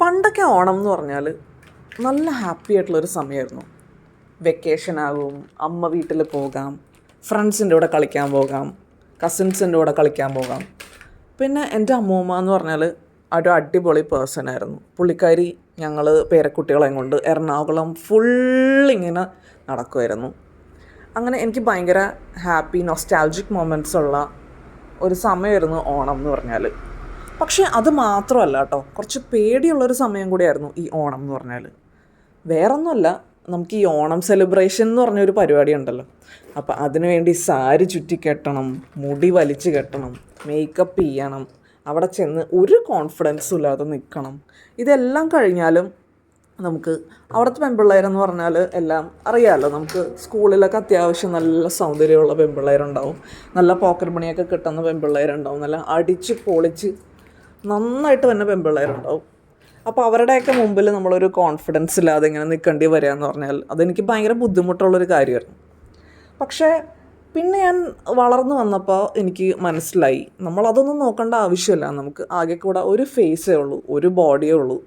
പണ്ടൊക്കെ ഓണം എന്ന് പറഞ്ഞാൽ നല്ല ഹാപ്പി ആയിട്ടുള്ളൊരു സമയമായിരുന്നു. വെക്കേഷൻ ആകും, അമ്മ വീട്ടിൽ പോകാം, ഫ്രണ്ട്സിൻ്റെ കൂടെ കളിക്കാൻ പോകാം, കസിൻസിൻ്റെ കൂടെ കളിക്കാൻ പോകാം. പിന്നെ എൻ്റെ അമ്മൂമ്മ എന്ന് പറഞ്ഞാൽ ഒരു അടിപൊളി പേഴ്സൺ ആയിരുന്നു. പുള്ളിക്കാരി ഞങ്ങൾ പേരക്കുട്ടികളെയും കൊണ്ട് എറണാകുളം ഫുള്ളിങ്ങനെ നടക്കുമായിരുന്നു. അങ്ങനെ എനിക്ക് ഭയങ്കര ഹാപ്പി നൊസ്റ്റാൾജിക് മൊമെൻറ്റ്സ് ഉള്ള ഒരു സമയമായിരുന്നു ഓണം എന്ന് പറഞ്ഞാൽ. പക്ഷേ അത് മാത്രമല്ല കേട്ടോ, കുറച്ച് പേടിയുള്ളൊരു സമയം കൂടിയായിരുന്നു ഈ ഓണം എന്ന് പറഞ്ഞാൽ. വേറൊന്നുമല്ല, നമുക്ക് ഈ ഓണം സെലിബ്രേഷൻ എന്ന് പറഞ്ഞൊരു പരിപാടി ഉണ്ടല്ലോ. അപ്പോൾ അതിനു വേണ്ടി സാരി ചുറ്റി കെട്ടണം, മുടി വലിച്ച് കെട്ടണം, മേക്കപ്പ് ചെയ്യണം, അവിടെ ചെന്ന് ഒരു കോൺഫിഡൻസും ഇല്ലാതെ നിൽക്കണം. ഇതെല്ലാം കഴിഞ്ഞാലും നമുക്ക് അവിടുത്തെ പെൺപിള്ളേരെന്ന് പറഞ്ഞാൽ എല്ലാം അറിയാമല്ലോ. നമുക്ക് സ്കൂളിലൊക്കെ അത്യാവശ്യം നല്ല സൗന്ദര്യമുള്ള പെൺപിള്ളേരുണ്ടാവും, നല്ല പോക്കറ്റ് മണിയൊക്കെ കിട്ടുന്ന പെൺപിള്ളേരുണ്ടാവും, നല്ല അടിച്ച് പൊളിച്ച് നന്നായിട്ട് തന്നെ പെൺപിള്ളേരുണ്ടാവും. അപ്പോൾ അവരുടെയൊക്കെ മുമ്പിൽ നമ്മളൊരു കോൺഫിഡൻസ് ഇല്ലാതെ ഇങ്ങനെ നിൽക്കേണ്ടി വരിക എന്ന് പറഞ്ഞാൽ അതെനിക്ക് ഭയങ്കര ബുദ്ധിമുട്ടുള്ളൊരു കാര്യമായിരുന്നു. പക്ഷേ പിന്നെ ഞാൻ വളർന്നു വന്നപ്പോൾ എനിക്ക് മനസ്സിലായി, നമ്മളതൊന്നും നോക്കേണ്ട ആവശ്യമില്ല. നമുക്ക് ആകെ കൂടെ ഒരു ഫേസേ ഉള്ളൂ, ഒരു ബോഡിയേ ഉള്ളൂ,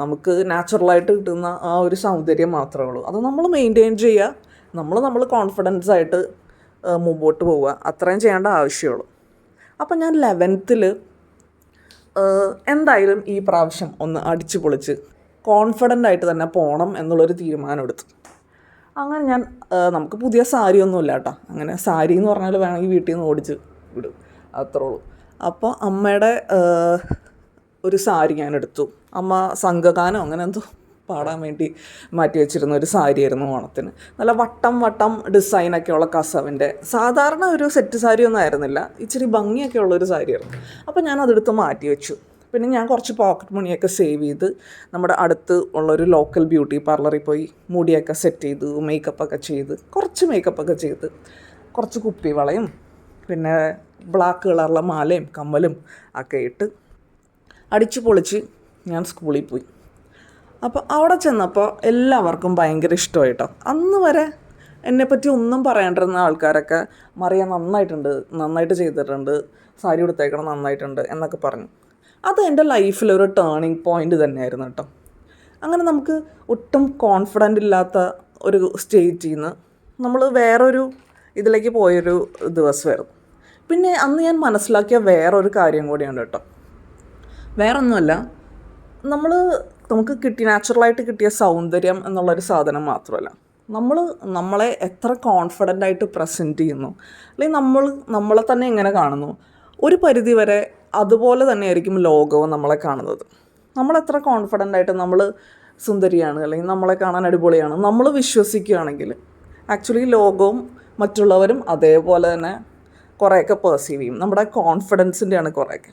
നമുക്ക് നാച്ചുറലായിട്ട് കിട്ടുന്ന ആ ഒരു സൗന്ദര്യം മാത്രമേ ഉള്ളൂ. അത് നമ്മൾ മെയിൻറ്റെയിൻ ചെയ്യുക, നമ്മൾ കോൺഫിഡൻസ് ആയിട്ട് മുമ്പോട്ട് പോവുക, അത്രയും ചെയ്യേണ്ട ആവശ്യമുള്ളൂ. അപ്പം ഞാൻ 11th എന്തായാലും ഈ പ്രാവശ്യം ഒന്ന് അടിച്ചു പൊളിച്ച് കോൺഫിഡൻ്റ് ആയിട്ട് തന്നെ പോകണം എന്നുള്ളൊരു തീരുമാനം എടുത്തു. അങ്ങനെ ഞാൻ നമുക്ക് പുതിയ സാരി ഒന്നുമില്ല കേട്ടോ. അങ്ങനെ സാരി എന്ന് പറഞ്ഞാൽ വേണമെങ്കിൽ വീട്ടിൽ നിന്ന് ഓടിച്ച് വിടും, അത്രേ ഉള്ളൂ. അപ്പോൾ അമ്മയുടെ ഒരു സാരി ഞാൻ എടുത്തു. അമ്മ സംഘഗാനം അങ്ങനെ എന്തോ പാടാൻ വേണ്ടി മാറ്റി വെച്ചിരുന്ന ഒരു സാരിയായിരുന്നു ഓണത്തിന്. നല്ല വട്ടം ഡിസൈനൊക്കെ ഉള്ള കസവിൻ്റെ, സാധാരണ ഒരു സെറ്റ് സാരി ഒന്നും ആയിരുന്നില്ല, ഇച്ചിരി ഭംഗിയൊക്കെ ഉള്ളൊരു സാരിയായിരുന്നു. അപ്പോൾ ഞാൻ അതെടുത്ത് മാറ്റി വെച്ചു. പിന്നെ ഞാൻ കുറച്ച് പോക്കറ്റ് മണിയൊക്കെ സേവ് ചെയ്ത് നമ്മുടെ അടുത്ത് ഉള്ളൊരു ലോക്കൽ ബ്യൂട്ടി പാർലറിൽ പോയി മുടിയൊക്കെ സെറ്റ് ചെയ്തു, മേക്കപ്പൊക്കെ ചെയ്ത്, കുറച്ച് കുപ്പി വളയും പിന്നെ ബ്ലാക്ക് കളറുള്ള മാലയും കമ്മലും ഒക്കെ ഇട്ട് അടിച്ചു പൊളിച്ച് ഞാൻ സ്കൂളിൽ പോയി. അപ്പോൾ അവിടെ ചെന്നപ്പോൾ എല്ലാവർക്കും ഭയങ്കര ഇഷ്ടമായിട്ടോ. അന്ന് വരെ എന്നെപ്പറ്റി ഒന്നും പറയാണ്ടിരുന്ന ആൾക്കാരൊക്കെ മറിയ നന്നായിട്ട് ചെയ്തിട്ടുണ്ട്, സാരി ഉടുത്തേക്കണം നന്നായിട്ടുണ്ട് എന്നൊക്കെ പറഞ്ഞു. അത് എൻ്റെ ലൈഫിലൊരു ടേണിങ് പോയിൻ്റ് തന്നെയായിരുന്നു കേട്ടോ. അങ്ങനെ നമുക്ക് ഒട്ടും കോൺഫിഡൻ്റ് ഇല്ലാത്ത ഒരു സ്റ്റേറ്റിൽ നിന്ന് നമ്മൾ വേറൊരു ഇതിലേക്ക് പോയൊരു ദിവസമായിരുന്നു. പിന്നെ അന്ന് ഞാൻ മനസ്സിലാക്കിയ വേറൊരു കാര്യം കൂടിയാണ് കേട്ടോ. വേറൊന്നുമല്ല, നമുക്ക് നാച്ചുറലായിട്ട് കിട്ടിയ സൗന്ദര്യം എന്നുള്ളൊരു സാധനം മാത്രമല്ല, നമ്മളെ എത്ര കോൺഫിഡൻ്റായിട്ട് പ്രസൻറ്റ് ചെയ്യുന്നു, അല്ലെങ്കിൽ നമ്മളെ തന്നെ എങ്ങനെ കാണുന്നു, ഒരു പരിധി വരെ അതുപോലെ തന്നെയായിരിക്കും ലോകവും നമ്മളെ കാണുന്നത്. നമ്മളെത്ര കോൺഫിഡൻ്റായിട്ട് നമ്മൾ സുന്ദരിയാണ് അല്ലെങ്കിൽ നമ്മളെ കാണാൻ അടിപൊളിയാണ് നമ്മൾ വിശ്വസിക്കുകയാണെങ്കിൽ ആക്ച്വലി ലോകവും മറ്റുള്ളവരും അതേപോലെ തന്നെ കുറേയൊക്കെ പെർസീവ് ചെയ്യും. നമ്മുടെ കോൺഫിഡൻസിൻ്റെയാണ് കുറേയൊക്കെ.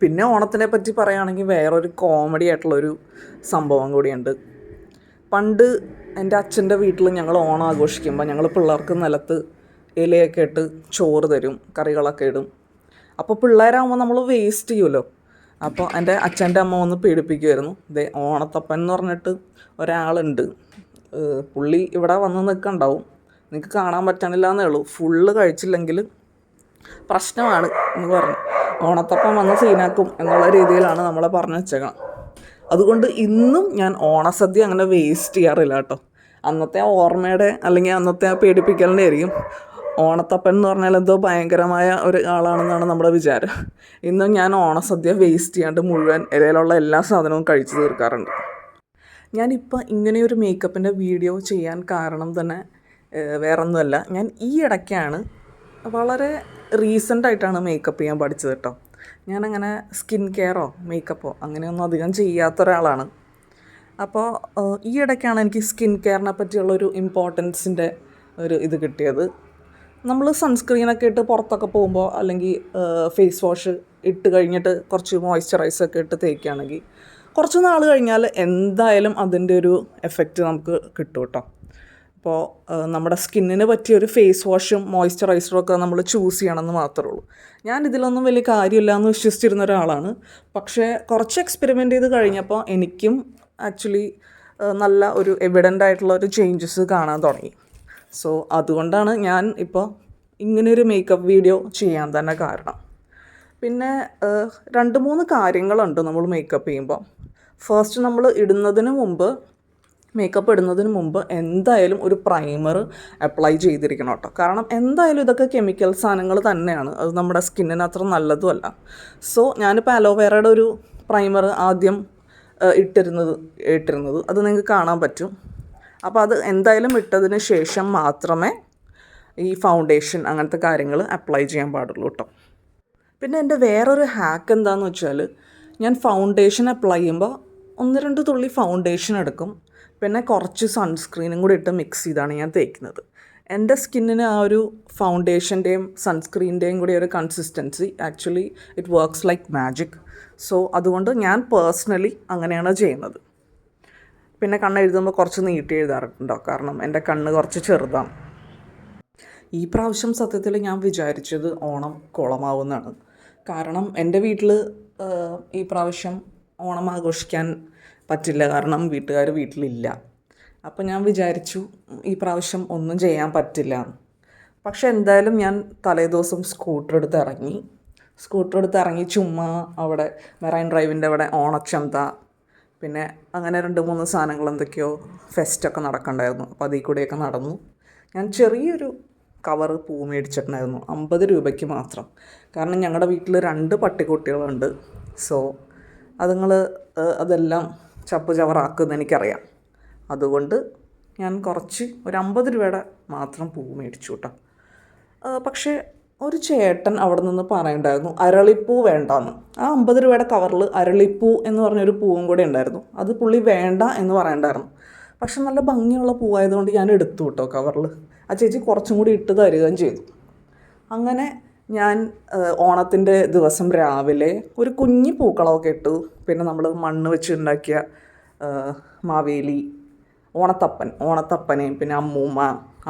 പിന്നെ ഓണത്തിനെ പറ്റി പറയുകയാണെങ്കിൽ വേറൊരു കോമഡി ആയിട്ടുള്ളൊരു സംഭവം കൂടിയുണ്ട്. പണ്ട് എൻ്റെ അച്ഛൻ്റെ വീട്ടിൽ ഞങ്ങൾ ഓണം ആഘോഷിക്കുമ്പോൾ ഞങ്ങൾ പിള്ളേർക്ക് നിലത്ത് ഇലയൊക്കെ ഇട്ട് ചോറ് തരും, കറികളൊക്കെ ഇടും. അപ്പോൾ പിള്ളേരാകുമ്പോൾ നമ്മൾ വേസ്റ്റ് ചെയ്യുമല്ലോ. അപ്പോൾ എൻ്റെ അച്ഛൻ്റെ അമ്മ വന്ന് പേടിപ്പിക്കുമായിരുന്നു. ദേ ഓണത്തപ്പൻ എന്ന് പറഞ്ഞിട്ട് ഒരാളുണ്ട്, പുള്ളി ഇവിടെ വന്ന് നിൽക്കണ്ടാവും, നിങ്ങൾക്ക് കാണാൻ പറ്റണില്ല എന്നേ ഉള്ളൂ, ഫുള്ള് കഴിച്ചില്ലെങ്കിൽ പ്രശ്നമാണ് എന്ന് പറഞ്ഞു. ഓണത്തപ്പം വന്ന് സീനാക്കും എന്നുള്ള രീതിയിലാണ് നമ്മളെ പറഞ്ഞു വെച്ചേക്കണം. അതുകൊണ്ട് ഇന്നും ഞാൻ ഓണസദ്യ അങ്ങനെ വേസ്റ്റ് ചെയ്യാറില്ല കേട്ടോ. അന്നത്തെ ആ ഓർമ്മയുടെ അല്ലെങ്കിൽ അന്നത്തെ ആ പേടിപ്പിക്കലിൻ്റെ ആയിരിക്കും. ഓണത്തപ്പൻ എന്ന് പറഞ്ഞാൽ എന്തോ ഭയങ്കരമായ ഒരു ആളാണെന്നാണ് നമ്മുടെ വിചാരം. ഇന്നും ഞാൻ ഓണസദ്യ വേസ്റ്റ് ചെയ്യാണ്ട് മുഴുവൻ ഇലയിലുള്ള എല്ലാ സാധനവും കഴിച്ചു തീർക്കാറുണ്ട്. ഞാനിപ്പോൾ ഇങ്ങനെയൊരു മേക്കപ്പിൻ്റെ വീഡിയോ ചെയ്യാൻ കാരണം തന്നെ വേറൊന്നുമല്ല, ഞാൻ ഈ ഇടയ്ക്കാണ് വളരെ റീസെൻ്റായിട്ടാണ് മേക്കപ്പ് ചെയ്യാൻ പഠിച്ചത് കേട്ടോ. ഞാനങ്ങനെ സ്കിൻ കെയറോ മേക്കപ്പോ അങ്ങനെയൊന്നും അധികം ചെയ്യാത്ത ഒരാളാണ്. അപ്പോൾ ഈ ഇടയ്ക്കാണ് എനിക്ക് സ്കിൻ കെയറിനെ പറ്റിയുള്ളൊരു ഇമ്പോർട്ടൻസിൻ്റെ ഒരു ഇത് കിട്ടിയത്. നമ്മൾ സൺസ്ക്രീനൊക്കെ ഇട്ട് പുറത്തൊക്കെ പോകുമ്പോൾ അല്ലെങ്കിൽ ഫേസ് വാഷ് ഇട്ട് കഴിഞ്ഞിട്ട് കുറച്ച് മോയ്സ്ചറൈസൊക്കെ ഇട്ട് തേക്കുകയാണെങ്കിൽ കുറച്ച് നാൾ കഴിഞ്ഞാൽ എന്തായാലും അതിൻ്റെ ഒരു എഫക്റ്റ് നമുക്ക് കിട്ടും കേട്ടോ. അപ്പോൾ നമ്മുടെ സ്കിന്നിന് പറ്റിയൊരു ഫേസ് വാഷും മോയ്സ്ചറൈസറും ഒക്കെ നമ്മൾ ചൂസ് ചെയ്യണമെന്ന് മാത്രമേ ഉള്ളൂ. ഞാൻ ഇതിലൊന്നും വലിയ കാര്യമില്ല എന്ന് വിശ്വസിച്ചിരുന്ന ഒരാളാണ്. പക്ഷേ കുറച്ച് എക്സ്പെരിമെൻ്റ് ചെയ്ത് കഴിഞ്ഞപ്പോൾ എനിക്കും ആക്ച്വലി നല്ല ഒരു എവിഡൻ്റ് ആയിട്ടുള്ള ഒരു ചേഞ്ചസ് കാണാൻ തുടങ്ങി. സോ അതുകൊണ്ടാണ് ഞാൻ ഇപ്പോൾ ഇങ്ങനെയൊരു മേക്കപ്പ് വീഡിയോ ചെയ്യാൻ തന്നെ കാരണം. പിന്നെ 2-3 കാര്യങ്ങളുണ്ട് നമ്മൾ മേക്കപ്പ് ചെയ്യുമ്പോൾ. ഫസ്റ്റ് നമ്മൾ മേക്കപ്പ് ഇടുന്നതിന് മുമ്പ് എന്തായാലും ഒരു പ്രൈമർ അപ്ലൈ ചെയ്തിരിക്കണം കേട്ടോ. കാരണം എന്തായാലും ഇതൊക്കെ കെമിക്കൽ സാധനങ്ങൾ തന്നെയാണ്, അത് നമ്മുടെ സ്കിന്നിന് അത്ര നല്ലതുമല്ല. സോ ഞാനിപ്പോൾ അലോവേറയുടെ ഒരു പ്രൈമർ ആദ്യം ഇട്ടിരുന്നത് അത് നിങ്ങൾക്ക് കാണാൻ പറ്റും. അപ്പോൾ അത് എന്തായാലും ഇട്ടതിന് ശേഷം മാത്രമേ ഈ ഫൗണ്ടേഷൻ അങ്ങനത്തെ കാര്യങ്ങൾ അപ്ലൈ ചെയ്യാൻ പാടുള്ളൂ കേട്ടോ. പിന്നെ എൻ്റെ വേറൊരു ഹാക്ക് എന്താണെന്ന് വെച്ചാൽ, ഞാൻ ഫൗണ്ടേഷൻ അപ്ലൈ ചെയ്യുമ്പോൾ 1-2 തുള്ളി ഫൗണ്ടേഷൻ എടുക്കും, പിന്നെ കുറച്ച് സൺസ്ക്രീനും കൂടി ഇട്ട് മിക്സ് ചെയ്താണ് ഞാൻ തേക്കുന്നത്. എൻ്റെ സ്കിന്നിന് ആ ഒരു ഫൗണ്ടേഷൻ്റെയും സൺസ്ക്രീൻ്റെയും കൂടി ഒരു consistency actually it works like magic. So അതുകൊണ്ട് ഞാൻ പേഴ്സണലി അങ്ങനെയാണ് ചെയ്യുന്നത്. പിന്നെ കണ്ണെഴുതുമ്പോൾ കുറച്ച് നീട്ടി എഴുതാറുണ്ടോ, കാരണം എൻ്റെ കണ്ണ് കുറച്ച് ചെറുതാണ്. ഈ പ്രാവശ്യം സത്യത്തിൽ ഞാൻ വിചാരിച്ചത് ഓണം കുളമാവുമെന്നാണ്. കാരണം എൻ്റെ വീട്ടിൽ ഈ പ്രാവശ്യം ഓണം ആഘോഷിക്കാൻ പറ്റില്ല, കാരണം വീട്ടുകാർ വീട്ടിലില്ല. അപ്പോൾ ഞാൻ വിചാരിച്ചു ഈ പ്രാവശ്യം ഒന്നും ചെയ്യാൻ പറ്റില്ല. പക്ഷെ എന്തായാലും ഞാൻ തലേദിവസം സ്കൂട്ടർ എടുത്ത് ഇറങ്ങി ചുമ്മാ അവിടെ മെറൈൻ ഡ്രൈവിൻ്റെ അവിടെ ഓണച്ചന്ത, പിന്നെ അങ്ങനെ 2-3 സാധനങ്ങൾ എന്തൊക്കെയോ ഫെസ്റ്റൊക്കെ നടക്കണ്ടായിരുന്നു. അപ്പോൾ അതിൽ കൂടെയൊക്കെ നടന്നു. ഞാൻ ചെറിയൊരു കവറ് പൂ മേടിച്ചിട്ടുണ്ടായിരുന്നു 50 രൂപയ്ക്ക് മാത്രം. കാരണം ഞങ്ങളുടെ വീട്ടിൽ 2 പട്ടിക്കുട്ടികളുണ്ട്. സോ അതെല്ലാം ചപ്പ് ചവറാക്കുമെന്ന് എനിക്കറിയാം. അതുകൊണ്ട് ഞാൻ ഒരു 50 രൂപയുടെ മാത്രം പൂ മേടിച്ചു കേട്ടോ. പക്ഷേ ഒരു ചേട്ടൻ അവിടെ നിന്ന് പറയുണ്ടായിരുന്നു അരളിപ്പൂ വേണ്ടാന്ന്. ആ 50 രൂപയുടെ കവറിൽ അരളിപ്പൂ എന്ന് പറഞ്ഞൊരു പൂവും കൂടെ ഉണ്ടായിരുന്നു. അത് പുള്ളി വേണ്ട എന്ന് പറയണ്ടായിരുന്നു. പക്ഷെ നല്ല ഭംഗിയുള്ള പൂവായതുകൊണ്ട് ഞാൻ എടുത്തു കേട്ടോ കവറിൽ. ആ ചേച്ചി കുറച്ചും കൂടി ഇട്ട് തരികയും ചെയ്തു. അങ്ങനെ ഞാൻ ഓണത്തിൻ്റെ ദിവസം രാവിലെ ഒരു കുഞ്ഞി പൂക്കളമൊക്കെ ഇട്ടു. പിന്നെ നമ്മൾ മണ്ണ് വെച്ച് ഉണ്ടാക്കിയ മാവേലി, ഓണത്തപ്പനെയും പിന്നെ അമ്മൂമ്മ,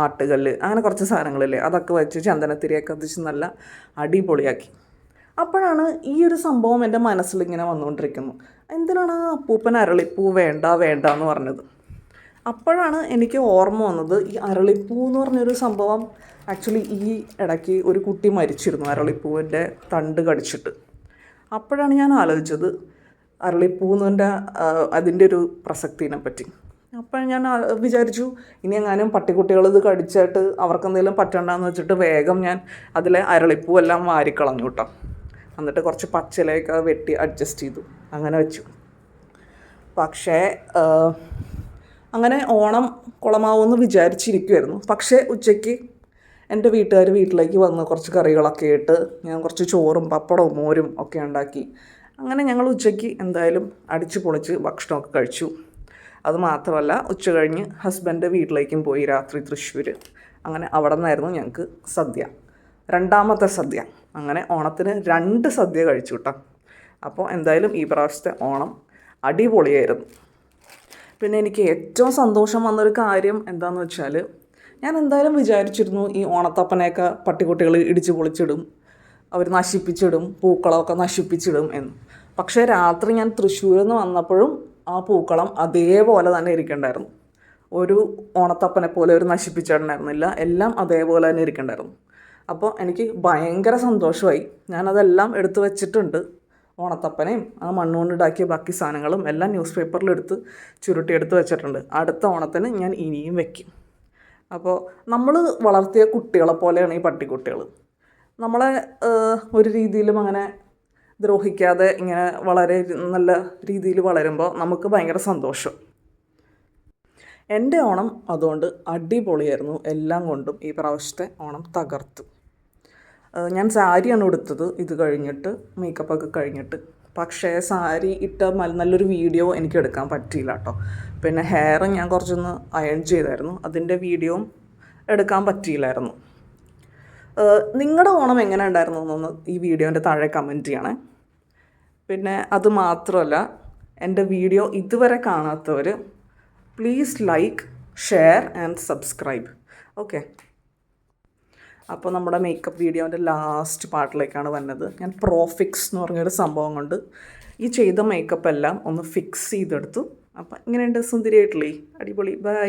ആട്ടുകല്ല്, അങ്ങനെ കുറച്ച് സാധനങ്ങളില്ലേ, അതൊക്കെ വെച്ച് ചന്ദനത്തിരിയൊക്കെ കത്തിച്ച് നല്ല അടിപൊളിയാക്കി. അപ്പോഴാണ് ഈ ഒരു സംഭവം എൻ്റെ മനസ്സിലിങ്ങനെ വന്നുകൊണ്ടിരിക്കുന്നു. എന്തിനാണ് ആ അപ്പൂപ്പൻ അരളിപ്പൂ വേണ്ട എന്ന് പറഞ്ഞത്. അപ്പോഴാണ് എനിക്ക് ഓർമ്മ വന്നത്, ഈ അരളിപ്പൂ എന്ന് പറഞ്ഞൊരു സംഭവം ആക്ച്വലി ഈ ഇടയ്ക്ക് ഒരു കുട്ടി മരിച്ചിരുന്നു അരളിപ്പൂവിൻ്റെ തണ്ട് കടിച്ചിട്ട്. അപ്പോഴാണ് ഞാൻ ആലോചിച്ചത് അരളിപ്പൂവിൻ്റെ അതിൻ്റെ ഒരു പ്രസക്തിനെ പറ്റി. അപ്പോൾ ഞാൻ വിചാരിച്ചു ഇനി എങ്ങാനും പട്ടിക്കുട്ടികൾ ഇത് കടിച്ചിട്ട് അവർക്കെന്തെങ്കിലും പറ്റണ്ടെന്ന് വെച്ചിട്ട് വേഗം ഞാൻ അതിലെ അരളിപ്പൂ എല്ലാം വാരിക്കളഞ്ഞു കേട്ടോ. എന്നിട്ട് കുറച്ച് പച്ചിലയൊക്കെ വെട്ടി അഡ്ജസ്റ്റ് ചെയ്തു, അങ്ങനെ വെച്ചു. പക്ഷേ അങ്ങനെ ഓണം കുളമാവുമെന്ന് വിചാരിച്ചിരിക്കുമായിരുന്നു. പക്ഷേ ഉച്ചയ്ക്ക് എൻ്റെ വീട്ടുകാർ വീട്ടിലേക്ക് വന്ന് കുറച്ച് കറികളൊക്കെ ഇട്ട് ഞാൻ കുറച്ച് ചോറും പപ്പടവും മോരും ഒക്കെ ഉണ്ടാക്കി. അങ്ങനെ ഞങ്ങൾ ഉച്ചയ്ക്ക് എന്തായാലും അടിച്ചു പൊളിച്ച് ഭക്ഷണമൊക്കെ കഴിച്ചു. അതുമാത്രമല്ല ഉച്ച കഴിഞ്ഞ് ഹസ്ബൻഡ് വീട്ടിലേക്കും പോയി രാത്രി തൃശ്ശൂർ. അങ്ങനെ അവിടെ നിന്നായിരുന്നു ഞങ്ങൾക്ക് സദ്യ, 2ാമത്തെ സദ്യ. അങ്ങനെ ഓണത്തിന് 2 സദ്യ കഴിച്ചു കേട്ടോ. അപ്പോൾ എന്തായാലും ഈ പ്രാവശ്യത്തെ ഓണം അടിപൊളിയായിരുന്നു. പിന്നെ എനിക്ക് ഏറ്റവും സന്തോഷം വന്നൊരു കാര്യം എന്താണെന്ന് വെച്ചാൽ, ഞാൻ എന്തായാലും വിചാരിച്ചിരുന്നു ഈ ഓണത്തപ്പനെയൊക്കെ പട്ടിക്കുട്ടികൾ ഇടിച്ച് പൊളിച്ചിടും, അവർ നശിപ്പിച്ചിടും, പൂക്കളമൊക്കെ നശിപ്പിച്ചിടും എന്ന്. പക്ഷേ രാത്രി ഞാൻ തൃശ്ശൂരിൽ നിന്ന് വന്നപ്പോഴും ആ പൂക്കളം അതേപോലെ തന്നെ ഇരിക്കണ്ടായിരുന്നു. ഒരു ഓണത്തപ്പനെ പോലെ ഒരു നശിപ്പിച്ചിട്ടുണ്ടായിരുന്നില്ല, എല്ലാം അതേപോലെ തന്നെ ഇരിക്കണ്ടായിരുന്നു. അപ്പോൾ എനിക്ക് ഭയങ്കര സന്തോഷമായി. ഞാനതെല്ലാം എടുത്തു വെച്ചിട്ടുണ്ട്. ഓണത്തപ്പനെയും ആ മണ്ണുകൊണ്ടുണ്ടാക്കിയ ബാക്കി സാധനങ്ങളും എല്ലാം ന്യൂസ് പേപ്പറിലെടുത്ത് ചുരുട്ടിയെടുത്ത് വെച്ചിട്ടുണ്ട്. അടുത്ത ഓണത്തിന് ഞാൻ ഇനിയും വയ്ക്കും. അപ്പോൾ നമ്മൾ വളർത്തിയ കുട്ടികളെ പോലെയാണ് ഈ പട്ടിക്കുട്ടികൾ. നമ്മളെ ഒരു രീതിയിലും അങ്ങനെ ദ്രോഹിക്കാതെ ഇങ്ങനെ വളരെ നല്ല രീതിയിൽ വളരുമ്പോൾ നമുക്ക് ഭയങ്കര സന്തോഷം. എൻ്റെ ഓണം അതുകൊണ്ട് അടിപൊളിയായിരുന്നു. എല്ലാം കൊണ്ടും ഈ പ്രാവശ്യത്തെ ഓണം തകർത്തു. ഞാൻ സാരിയാണ് ഉടുത്തത് ഇത് കഴിഞ്ഞിട്ട്, മേക്കപ്പൊക്കെ കഴിഞ്ഞിട്ട്. പക്ഷേ സാരി ഇട്ട നല്ലൊരു വീഡിയോ എനിക്ക് എടുക്കാൻ പറ്റിയില്ല കേട്ടോ. പിന്നെ ഹെയർ ഞാൻ കുറച്ചൊന്ന് അയൺ ചെയ്തായിരുന്നു, അതിൻ്റെ വീഡിയോയും എടുക്കാൻ പറ്റിയില്ലായിരുന്നു. നിങ്ങളുടെ ഓണം എങ്ങനെ ഉണ്ടായിരുന്നു എന്നൊന്ന് ഈ വീഡിയോൻ്റെ താഴെ കമൻറ്റ് ചെയ്യണേ. പിന്നെ അത് മാത്രമല്ല, എൻ്റെ വീഡിയോ ഇതുവരെ കാണാത്തവർ please like, share and subscribe. Okay, അപ്പോൾ നമ്മുടെ മേക്കപ്പ് വീഡിയോൻ്റെ ലാസ്റ്റ് പാർട്ടിലേക്കാണ് വന്നത്. ഞാൻ പ്രോഫിക്സ് എന്ന് പറഞ്ഞൊരു സംഭവം കൊണ്ട് ഈ ചെയ്ത മേക്കപ്പ് എല്ലാം ഒന്ന് ഫിക്സ് ചെയ്തെടുത്തു. അപ്പം ഇങ്ങനെയുണ്ട് സുന്ദരിയായിട്ടില്ലേ, അടിപൊളി. ബൈ.